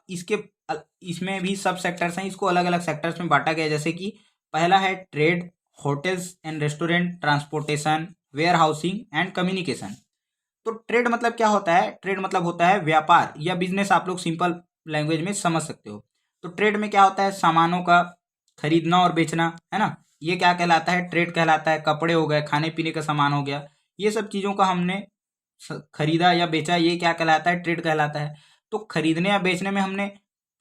[SPEAKER 1] इसमें भी सब सेक्टर्स हैं, इसको अलग अलग सेक्टर्स में बांटा गया है। जैसे कि पहला है trade, hotels and restaurant, transportation, warehousing and communication. तो ट्रेड मतलब क्या होता है? ट्रेड मतलब होता है व्यापार या बिजनेस, आप लोग सिंपल लैंग्वेज में समझ सकते हो। तो ट्रेड में क्या होता है? सामानों का खरीदना और बेचना, है ना, ये क्या कहलाता है? ट्रेड कहलाता है। कपड़े हो गए, खाने पीने का सामान हो गया, ये सब चीज़ों का हमने खरीदा या बेचा, ये क्या कहलाता है? ट्रेड कहलाता है। तो खरीदने या बेचने में हमने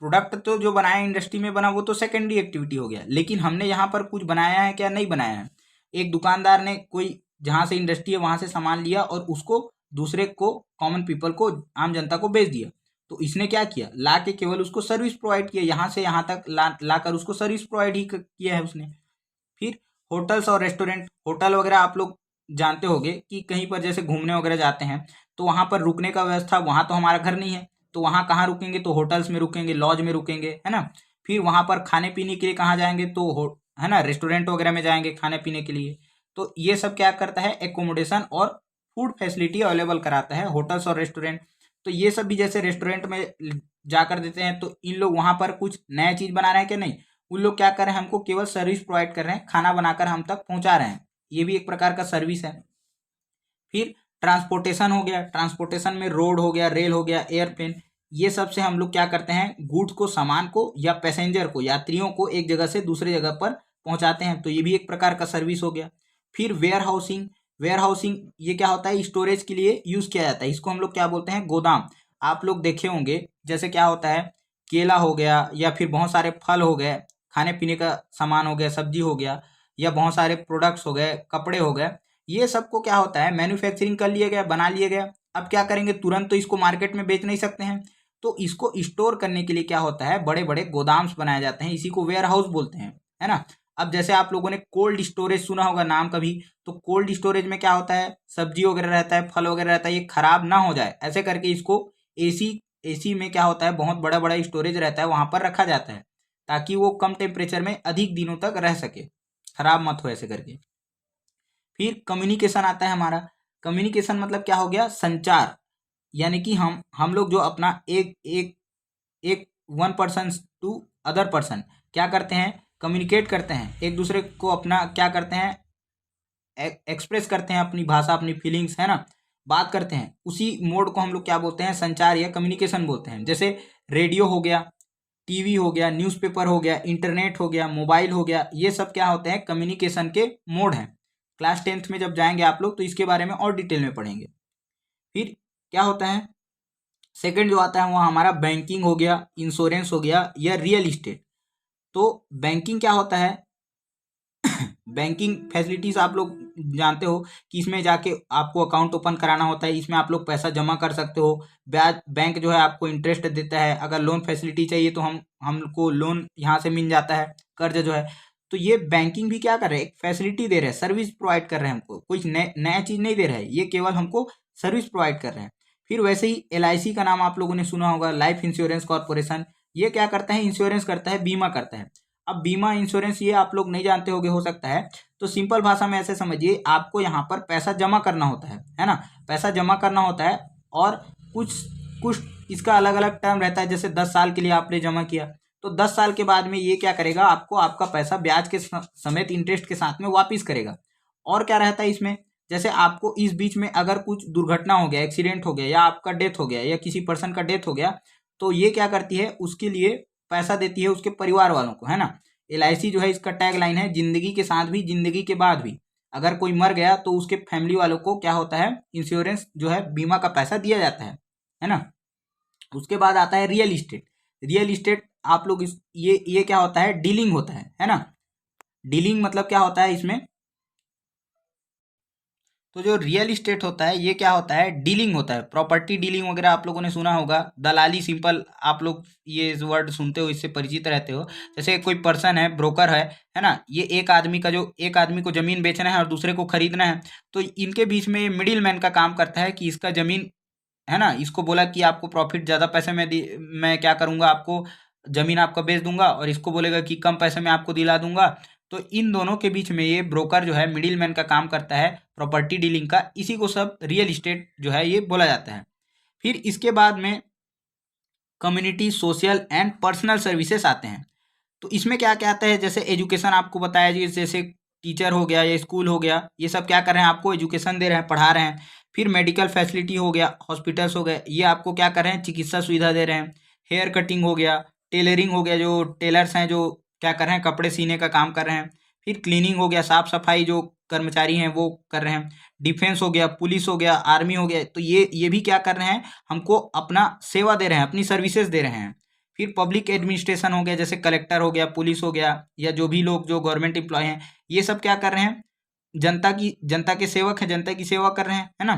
[SPEAKER 1] प्रोडक्ट तो जो बनाया इंडस्ट्री में बना वो तो सेकेंडरी एक्टिविटी हो गया, लेकिन हमने यहाँ पर कुछ बनाया है क्या? नहीं बनाया है। एक दुकानदार ने कोई जहाँ से इंडस्ट्री है वहां से सामान लिया और उसको दूसरे को, कॉमन पीपल को, आम जनता को बेच दिया। तो इसने क्या किया? ला के केवल उसको सर्विस प्रोवाइड किया, यहाँ से यहाँ तक ला कर उसको सर्विस प्रोवाइड ही किया है उसने। फिर होटल्स और रेस्टोरेंट, होटल वगैरह आप लोग जानते होंगे कि कहीं पर जैसे घूमने वगैरह जाते हैं तो वहाँ पर रुकने का व्यवस्था, वहाँ तो हमारा घर नहीं है, तो वहाँ कहाँ रुकेंगे? तो होटल्स में रुकेंगे, लॉज में रुकेंगे, है ना। फिर वहाँ पर खाने पीने के लिए कहाँ जाएंगे? तो है ना, रेस्टोरेंट वगैरह में जाएंगे खाने पीने के लिए। तो ये सब क्या करता है? एकोमोडेशन और फूड फैसिलिटी अवेलेबल कराता है होटल्स और रेस्टोरेंट। तो ये सब भी जैसे रेस्टोरेंट में जाकर देते हैं तो इन लोग वहाँ पर कुछ नया चीज़ बना रहे हैं कि नहीं? उन लोग क्या कर रहे हैं? हमको केवल सर्विस प्रोवाइड कर रहे हैं, खाना बनाकर हम तक पहुंचा रहे हैं, ये भी एक प्रकार का सर्विस है। फिर ट्रांसपोर्टेशन हो गया, ट्रांसपोर्टेशन में रोड हो गया, रेल हो गया, एयरप्लेन, ये सब से हम लोग क्या करते हैं? गुड्स को, सामान को या पैसेंजर को, यात्रियों को एक जगह से दूसरे जगह पर पहुंचाते हैं, तो ये भी एक प्रकार का सर्विस हो गया। फिर वेयर हाउसिंग, वेयर हाउसिंग ये क्या होता है? स्टोरेज के लिए यूज किया जाता है, इसको हम लोग क्या बोलते हैं? गोदाम। आप लोग देखे होंगे जैसे क्या होता है, केला हो गया या फिर बहुत सारे फल हो गए, खाने पीने का सामान हो गया, सब्जी हो गया, या बहुत सारे प्रोडक्ट्स हो गए, कपड़े हो गए, ये सबको क्या होता है? मैन्युफैक्चरिंग कर लिया गया, बना लिया गया। अब क्या करेंगे? तुरंत तो इसको मार्केट में बेच नहीं सकते हैं, तो इसको स्टोर करने के लिए क्या होता है? बड़े बड़े गोदाम्स बनाए जाते हैं, इसी को वेयर हाउस बोलते हैं, है ना। अब जैसे आप लोगों ने कोल्ड स्टोरेज सुना होगा नाम कभी, तो कोल्ड स्टोरेज में क्या होता है? सब्जी वगैरह रहता है, फल वगैरह रहता है, ये खराब ना हो जाए ऐसे करके इसको एसी, एसी में क्या होता है? बहुत बड़ा बड़ा स्टोरेज रहता है, वहां पर रखा जाता है ताकि वो कम टेम्परेचर में अधिक दिनों तक रह सके, खराब मत हो ऐसे करके। फिर कम्युनिकेशन आता है हमारा। कम्युनिकेशन मतलब क्या हो गया? संचार, यानी कि हम लोग जो अपना एक एक एक one person to other person क्या करते हैं? कम्युनिकेट करते हैं, एक दूसरे को अपना क्या करते हैं? एक्सप्रेस करते हैं, अपनी भाषा, अपनी फीलिंग्स, है ना, बात करते हैं, उसी मोड को हम लोग क्या बोलते हैं? संचार या कम्युनिकेशन बोलते हैं। जैसे रेडियो हो गया, टीवी हो गया, न्यूज़पेपर हो गया, इंटरनेट हो गया, मोबाइल हो गया, ये सब क्या होते हैं? कम्युनिकेशन के मोड हैं। क्लास 10th में जब जाएंगे आप लोग तो इसके बारे में और डिटेल में पढ़ेंगे। फिर क्या होता है? सेकंड जो आता है वो हमारा बैंकिंग हो गया, इंश्योरेंस हो गया, या रियल इस्टेट। तो बैंकिंग क्या होता है? बैंकिंग फैसिलिटीज आप लोग जानते हो कि इसमें जाके आपको अकाउंट ओपन कराना होता है, इसमें आप लोग पैसा जमा कर सकते हो, ब्याज, बैंक जो है आपको इंटरेस्ट देता है, अगर लोन फैसिलिटी चाहिए तो हमको लोन यहाँ से मिल जाता है, कर्ज जो है। तो ये बैंकिंग भी क्या कर रहे हैं? एक फैसिलिटी दे रहे हैं, सर्विस प्रोवाइड कर रहे हैं हमको, कुछ नया चीज नहीं दे रहे हैं, ये केवल हमको सर्विस प्रोवाइड कर रहे हैं। फिर वैसे ही LIC का नाम आप लोगों ने सुना होगा, लाइफ इंश्योरेंस कॉर्पोरेशन। ये क्या करता है? इंश्योरेंस करता है, बीमा करता है। अब बीमा, इंश्योरेंस ये आप लोग नहीं जानते होगे हो सकता है, तो सिंपल भाषा में ऐसे समझिए, आपको यहाँ पर पैसा जमा करना होता है ना, पैसा जमा करना होता है, और कुछ कुछ इसका अलग अलग टर्म रहता है। जैसे 10 साल के लिए आपने जमा किया तो 10 साल के बाद में ये क्या करेगा? आपको आपका पैसा ब्याज के समेत इंटरेस्ट के साथ में वापिस करेगा। और क्या रहता है इसमें? जैसे आपको इस बीच में अगर कुछ दुर्घटना हो गया, एक्सीडेंट हो गया, या आपका डेथ हो गया, या किसी पर्सन का डेथ हो गया, तो ये क्या करती है? उसके लिए पैसा देती है उसके परिवार वालों को, है ना। LIC जो है, इसका टैग लाइन है, जिंदगी के साथ भी, जिंदगी के बाद भी। अगर कोई मर गया तो उसके फैमिली वालों को क्या होता है? इंश्योरेंस जो है, बीमा का पैसा दिया जाता है ना। उसके बाद आता है रियल इस्टेट। रियल इस्टेट आप लोग ये क्या होता है? डीलिंग होता है ना। डीलिंग मतलब क्या होता है इसमें? तो जो रियल इस्टेट होता है ये क्या होता है? डीलिंग होता है, प्रॉपर्टी डीलिंग वगैरह आप लोगों ने सुना होगा। दलाली, सिंपल आप लोग ये वर्ड सुनते हो, इससे परिचित रहते हो। जैसे कोई पर्सन है, ब्रोकर है ना, ये एक आदमी का, जो एक आदमी को जमीन बेचना है और दूसरे को खरीदना है, तो इनके बीच में ये मिडिल मैन का काम करता है कि इसका जमीन, है ना, इसको बोला कि आपको प्रॉफिट ज़्यादा पैसे में मैं क्या करूँगा, आपको ज़मीन आपका बेच दूंगा, और इसको बोलेगा कि कम पैसे में आपको दिला दूंगा। तो इन दोनों के बीच में ये ब्रोकर जो है, मिडिल मैन का काम करता है, प्रॉपर्टी डीलिंग का, इसी को सब रियल इस्टेट जो है ये बोला जाता है। फिर इसके बाद में community, social and personal services आते हैं। तो इसमें क्या क्या आता है, जैसे एजुकेशन आपको बताया जी, जैसे टीचर हो गया या स्कूल हो गया, ये सब क्या कर रहे हैं, आपको एजुकेशन दे रहे हैं, पढ़ा रहे हैं। फिर मेडिकल फैसिलिटी हो गया, हॉस्पिटल्स हो गए, ये आपको क्या कर रहे हैं, चिकित्सा सुविधा दे रहे हैं। हेयर कटिंग हो गया, टेलरिंग हो गया, जो टेलर्स हैं जो क्या कर रहे हैं, कपड़े सीने का काम कर रहे हैं। फिर क्लीनिंग हो गया, साफ सफाई जो कर्मचारी हैं वो कर रहे हैं। डिफेंस हो गया, पुलिस हो गया, आर्मी हो गया, तो ये भी क्या कर रहे हैं, हमको अपना सेवा दे रहे हैं, अपनी सर्विसेज दे रहे हैं। फिर पब्लिक एडमिनिस्ट्रेशन हो गया, जैसे कलेक्टर हो गया, पुलिस हो गया, या जो भी लोग जो गवर्नमेंट एम्प्लॉय हैं, ये सब क्या कर रहे हैं, जनता के सेवक हैं, जनता की सेवा कर रहे हैं, है ना।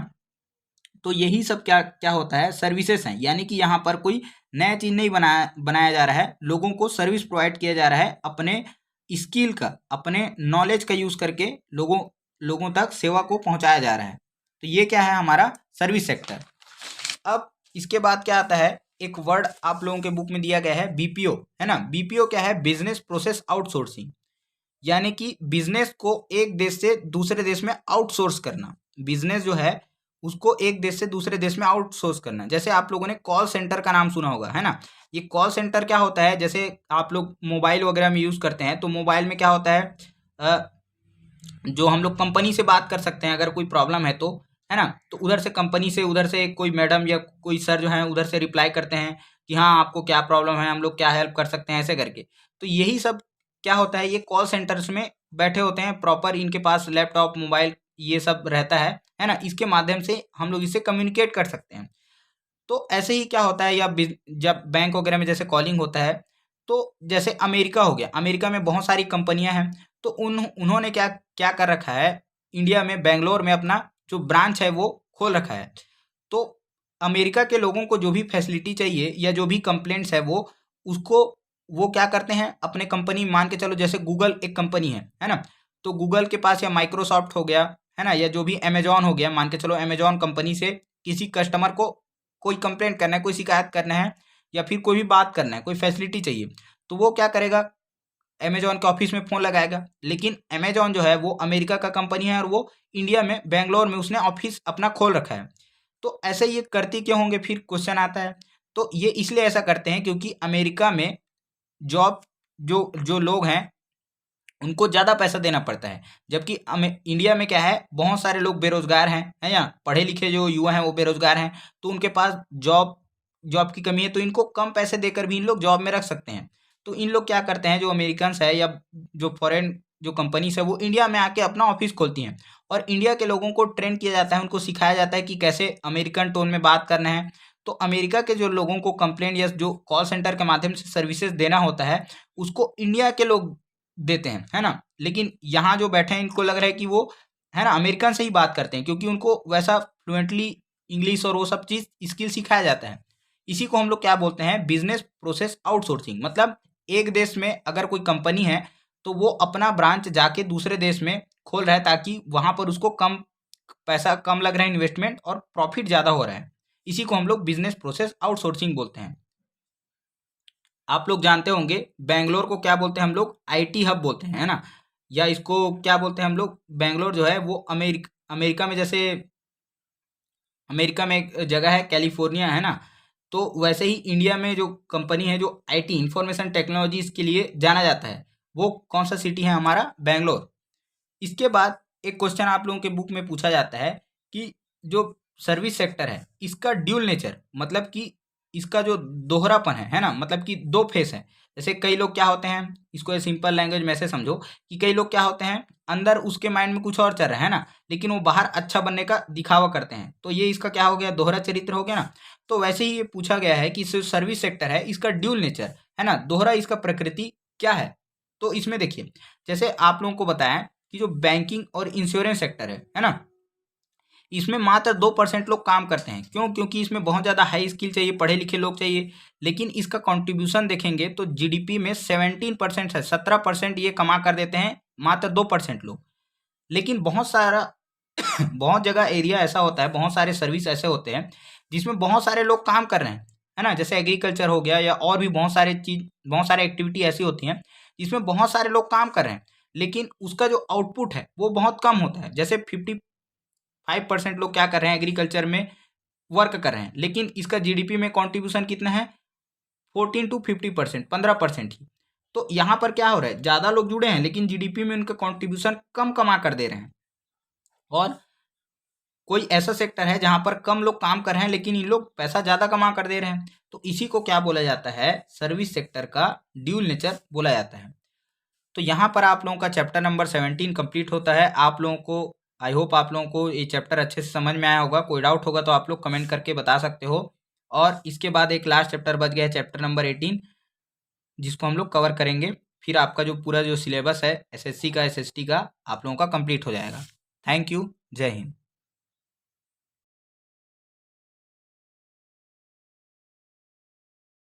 [SPEAKER 1] तो यही सब क्या क्या होता है, सर्विसेज हैं। यानी कि यहाँ पर कोई नया चीज नहीं बनाया बनाया जा रहा है, लोगों को सर्विस प्रोवाइड किया जा रहा है, अपने स्किल का, अपने नॉलेज का यूज करके लोगों लोगों तक सेवा को पहुंचाया जा रहा है। तो ये क्या है, हमारा सर्विस सेक्टर। अब इसके बाद क्या आता है, एक वर्ड आप लोगों के बुक में दिया गया है, बीपीओ, है ना। बीपीओ क्या है, बिजनेस प्रोसेस आउटसोर्सिंग। यानी कि बिजनेस को एक देश से दूसरे देश में आउटसोर्स करना। बिजनेस जो है उसको एक देश से दूसरे देश में आउटसोर्स करना। जैसे आप लोगों ने कॉल सेंटर का नाम सुना होगा, है ना। ये कॉल सेंटर क्या होता है, जैसे आप लोग मोबाइल वगैरह में यूज करते हैं, तो मोबाइल में क्या होता है, जो हम लोग कंपनी से बात कर सकते हैं अगर कोई प्रॉब्लम है तो, है ना। तो उधर से कंपनी से, उधर से कोई मैडम या कोई सर जो है उधर से रिप्लाई करते हैं कि हाँ आपको क्या प्रॉब्लम है, हम लोग क्या हेल्प कर सकते हैं, ऐसे करके। तो यही सब क्या होता है, ये कॉल सेंटर्स में बैठे होते हैं, प्रॉपर इनके पास लैपटॉप मोबाइल ये सब रहता है ना। इसके माध्यम से हम लोग इससे कम्युनिकेट कर सकते हैं। तो ऐसे ही क्या होता है, या जब बैंक वगैरह में जैसे कॉलिंग होता है, तो जैसे अमेरिका हो गया, अमेरिका में बहुत सारी कंपनियां हैं, तो उन्होंने क्या क्या कर रखा है, इंडिया में बेंगलोर में अपना जो ब्रांच है वो खोल रखा है। तो अमेरिका के लोगों को जो भी फैसिलिटी चाहिए या जो भी कंप्लेंट्स है उसको वो क्या करते हैं, अपने कंपनी मान के चलो, जैसे गूगल एक कंपनी है ना। तो गूगल के पास, या माइक्रोसॉफ्ट हो गया, है ना, या जो भी अमेजॉन हो गया, मान के चलो अमेजॉन कंपनी से किसी कस्टमर को कोई कंप्लेंट करना है, कोई शिकायत करना है, या फिर कोई भी बात करना है, कोई फैसिलिटी चाहिए, तो वो क्या करेगा, अमेजॉन के ऑफिस में फ़ोन लगाएगा। लेकिन अमेजॉन जो है वो अमेरिका का कंपनी है, और वो इंडिया में बेंगलोर में उसने ऑफिस अपना खोल रखा है। तो ऐसे ये करती क्यों होंगे, फिर क्वेश्चन आता है। तो ये इसलिए ऐसा करते हैं क्योंकि अमेरिका में जॉब जो जो लोग हैं उनको ज़्यादा पैसा देना पड़ता है, जबकि इंडिया में क्या है, बहुत सारे लोग बेरोजगार हैं, है या पढ़े लिखे जो युवा हैं वो बेरोजगार हैं, तो उनके पास जॉब जॉब की कमी है, तो इनको कम पैसे देकर भी इन लोग जॉब में रख सकते हैं। तो इन लोग क्या करते हैं, जो अमेरिकन्स है या जो फॉरेन जो कंपनीज है वो इंडिया में आके अपना ऑफिस खोलती हैं, और इंडिया के लोगों को ट्रेन किया जाता है, उनको सिखाया जाता है कि कैसे अमेरिकन टोन में बात करना है। तो अमेरिका के जो लोगों को कंप्लेंट या जो कॉल सेंटर के माध्यम से सर्विसेज देना होता है, उसको इंडिया के लोग देते हैं, है ना। लेकिन यहाँ जो बैठे हैं इनको लग रहा है कि वो, है ना, अमेरिकन से ही बात करते हैं, क्योंकि उनको वैसा फ्लुएंटली इंग्लिश और वो सब चीज़ स्किल सिखाया जाता है। इसी को हम लोग क्या बोलते हैं, बिजनेस प्रोसेस आउटसोर्सिंग। मतलब एक देश में अगर कोई कंपनी है तो वो अपना ब्रांच जाके दूसरे देश में खोल रहा है, ताकि वहाँ पर उसको कम पैसा कम लग रहा है इन्वेस्टमेंट, और प्रॉफिट ज़्यादा हो रहा है। इसी को हम लोग बिजनेस प्रोसेस आउटसोर्सिंग बोलते हैं। आप लोग जानते होंगे बेंगलोर को क्या बोलते हैं हम लोग, आईटी हब बोलते हैं, है ना। या इसको क्या बोलते हैं हम लोग, बेंगलोर जो है वो अमेरिका में, जैसे अमेरिका में एक जगह है कैलिफोर्निया, है ना। तो वैसे ही इंडिया में जो कंपनी है जो आईटी इंफॉर्मेशन टेक्नोलॉजीज के लिए जाना जाता है, वो कौन सा सिटी है, हमारा बेंगलोर। इसके बाद एक क्वेश्चन आप लोगों के बुक में पूछा जाता है कि जो सर्विस सेक्टर है इसका ड्यूल नेचर, मतलब कि इसका जो दोहरापन है ना, मतलब कि दो फेस है। जैसे कई लोग क्या होते हैं, इसको सिंपल लैंग्वेज में ऐसे समझो कि कई लोग क्या होते हैं, अंदर उसके माइंड में कुछ और चल रहा है ना, लेकिन वो बाहर अच्छा बनने का दिखावा करते हैं, तो ये इसका क्या हो गया, दोहरा चरित्र हो गया ना। तो वैसे ही ये पूछा गया है कि सर्विस सेक्टर है इसका ड्यूल नेचर, है ना, दोहरा इसका प्रकृति क्या है। तो इसमें देखिए, जैसे आप लोगों को बताया कि जो बैंकिंग और इंश्योरेंस सेक्टर है ना, इसमें मात्र 2% लोग काम करते हैं। क्यों? क्योंकि इसमें बहुत ज़्यादा हाई स्किल चाहिए, पढ़े लिखे लोग चाहिए। लेकिन इसका कंट्रीब्यूशन देखेंगे तो जीडीपी में 17% है, 17% ये कमा कर देते हैं मात्र 2% लोग। लेकिन बहुत सारा बहुत जगह एरिया ऐसा होता है, बहुत सारे सर्विस ऐसे होते हैं जिसमें बहुत सारे लोग काम कर रहे हैं, है ना। जैसे एग्रीकल्चर हो गया, या और भी बहुत सारे चीज, बहुत सारे एक्टिविटी ऐसी होती हैं जिसमें बहुत सारे लोग काम कर रहे हैं, लेकिन उसका जो आउटपुट है वो बहुत कम होता है। जैसे 55% लोग क्या कर रहे हैं, एग्रीकल्चर में वर्क कर रहे हैं, लेकिन इसका जीडीपी में कॉन्ट्रीब्यूशन कितना है, 14 to 50%, 15% ही। तो यहाँ पर क्या हो रहा है, ज़्यादा लोग जुड़े हैं लेकिन जीडीपी में उनका कॉन्ट्रीब्यूशन कम कमा कर दे रहे हैं। और कोई ऐसा सेक्टर है जहां पर कम लोग काम कर रहे हैं लेकिन इन लोग पैसा ज़्यादा कमा कर दे रहे हैं, तो इसी को क्या बोला जाता है, सर्विस सेक्टर का ड्यूल नेचर बोला जाता है। तो यहाँ पर आप लोगों का चैप्टर नंबर 17 कंप्लीट होता है। आप लोगों को, आई होप आप लोगों को ये चैप्टर अच्छे से समझ में आया होगा। कोई डाउट होगा तो आप लोग कमेंट करके बता सकते हो। और इसके बाद एक लास्ट चैप्टर बच गया है, चैप्टर नंबर 18, जिसको हम लोग कवर करेंगे। फिर आपका जो पूरा जो सिलेबस है एसएससी का, एसएसटी का, आप लोगों का कंप्लीट हो जाएगा। Thank you. जय हिंद।